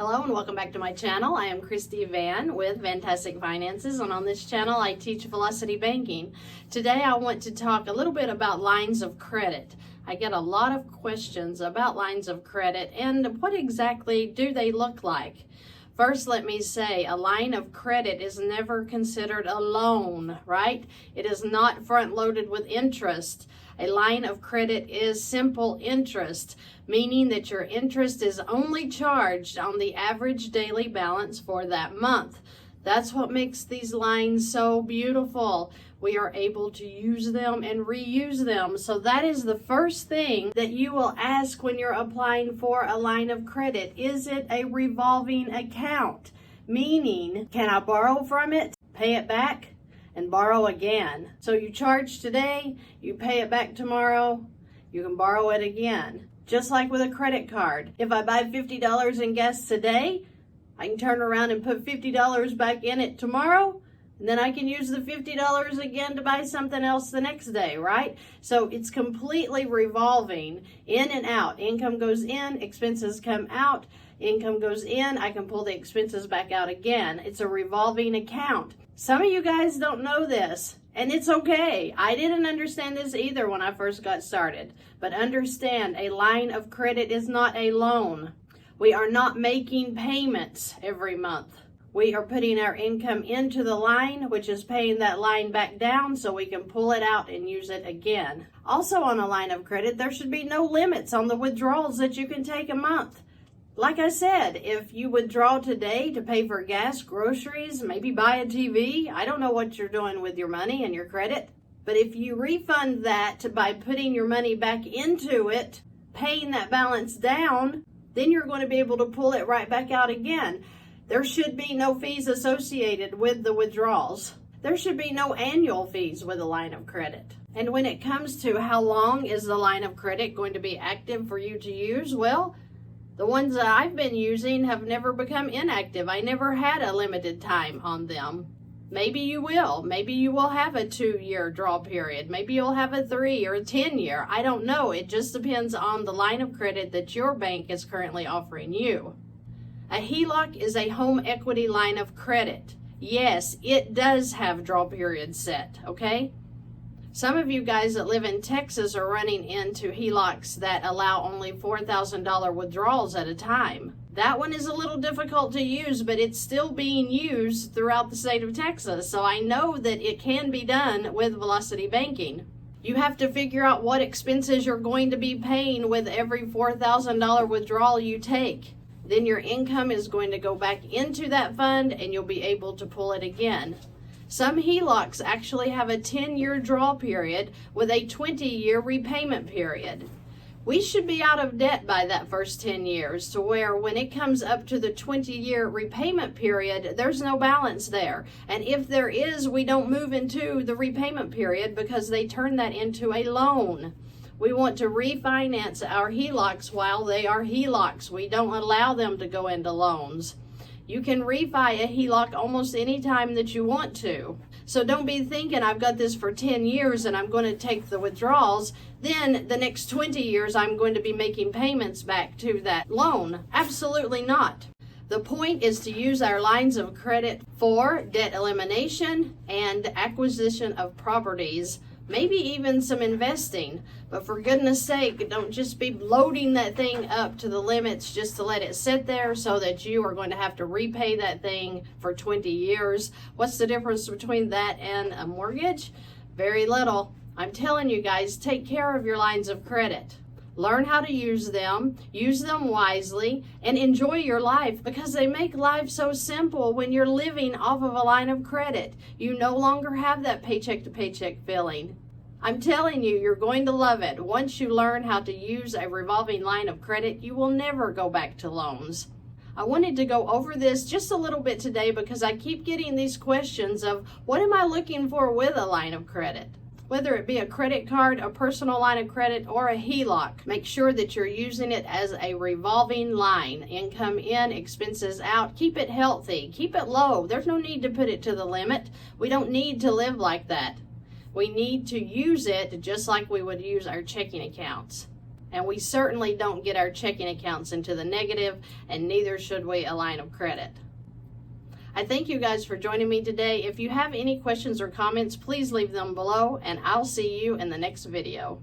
Hello and welcome back to my channel. I am Christy Vann with VANNtastic Finances, and on this channel I teach velocity banking. Today I want to talk a little bit about lines of credit. I get a lot of questions about lines of credit and what exactly do they look like. First, let me say a line of credit is never considered a loan, right? It is not front-loaded with interest. A line of credit is simple interest, meaning that your interest is only charged on the average daily balance for that month. That's what makes these lines so beautiful. We are able to use them and reuse them. So that is the first thing that you will ask when you're applying for a line of credit. Is it a revolving account? Meaning, can I borrow from it, pay it back, and borrow again? So you charge today, you pay it back tomorrow, you can borrow it again. Just like with a credit card. If I buy $50 in gas today, I can turn around and put $50 back in it tomorrow, and then I can use the $50 again to buy something else the next day, right? So it's completely revolving in and out. Income goes in, expenses come out. Income goes in, I can pull the expenses back out again. It's a revolving account. Some of you guys don't know this, and it's okay. I didn't understand this either when I first got started. But understand, a line of credit is not a loan. We are not making payments every month. We are putting our income into the line, which is paying that line back down so we can pull it out and use it again. Also on a line of credit, there should be no limits on the withdrawals that you can take a month. Like I said, if you withdraw today to pay for gas, groceries, maybe buy a TV, I don't know what you're doing with your money and your credit, but if you refund that by putting your money back into it, paying that balance down, then you're going to be able to pull it right back out again. There should be no fees associated with the withdrawals. There should be no annual fees with a line of credit. And when it comes to how long is the line of credit going to be active for you to use, well, the ones that I've been using have never become inactive. I never had a limited time on them. Maybe you will. Maybe you will have a 2-year draw period. Maybe you'll have a 3 or a 10-year. I don't know. It just depends on the line of credit that your bank is currently offering you. A HELOC is a home equity line of credit. Yes, it does have draw periods set, okay? Some of you guys that live in Texas are running into HELOCs that allow only $4,000 withdrawals at a time. That one is a little difficult to use, but it's still being used throughout the state of Texas. So I know that it can be done with velocity banking. You have to figure out what expenses you're going to be paying with every $4,000 withdrawal you take. Then your income is going to go back into that fund and you'll be able to pull it again. Some HELOCs actually have a 10-year draw period with a 20-year repayment period. We should be out of debt by that first 10 years to where when it comes up to the 20-year repayment period, there's no balance there. And if there is, we don't move into the repayment period because they turn that into a loan. We want to refinance our HELOCs while they are HELOCs. We don't allow them to go into loans. You can refi a HELOC almost any time that you want to. So don't be thinking I've got this for 10 years and I'm going to take the withdrawals. Then the next 20 years I'm going to be making payments back to that loan. Absolutely not. The point is to use our lines of credit for debt elimination and acquisition of properties. Maybe even some investing, but for goodness sake, don't just be loading that thing up to the limits just to let it sit there so that you are going to have to repay that thing for 20 years. What's the difference between that and a mortgage? Very little. I'm telling you guys, take care of your lines of credit. Learn how to use them wisely, and enjoy your life because they make life so simple when you're living off of a line of credit. You no longer have that paycheck to paycheck feeling. I'm telling you, you're going to love it. Once you learn how to use a revolving line of credit, you will never go back to loans. I wanted to go over this just a little bit today because I keep getting these questions of what am I looking for with a line of credit? Whether it be a credit card, a personal line of credit, or a HELOC, make sure that you're using it as a revolving line. Income in, expenses out. Keep it healthy. Keep it low. There's no need to put it to the limit. We don't need to live like that. We need to use it just like we would use our checking accounts. And we certainly don't get our checking accounts into the negative, and neither should we a line of credit. I thank you guys for joining me today. If you have any questions or comments, please leave them below, and I'll see you in the next video.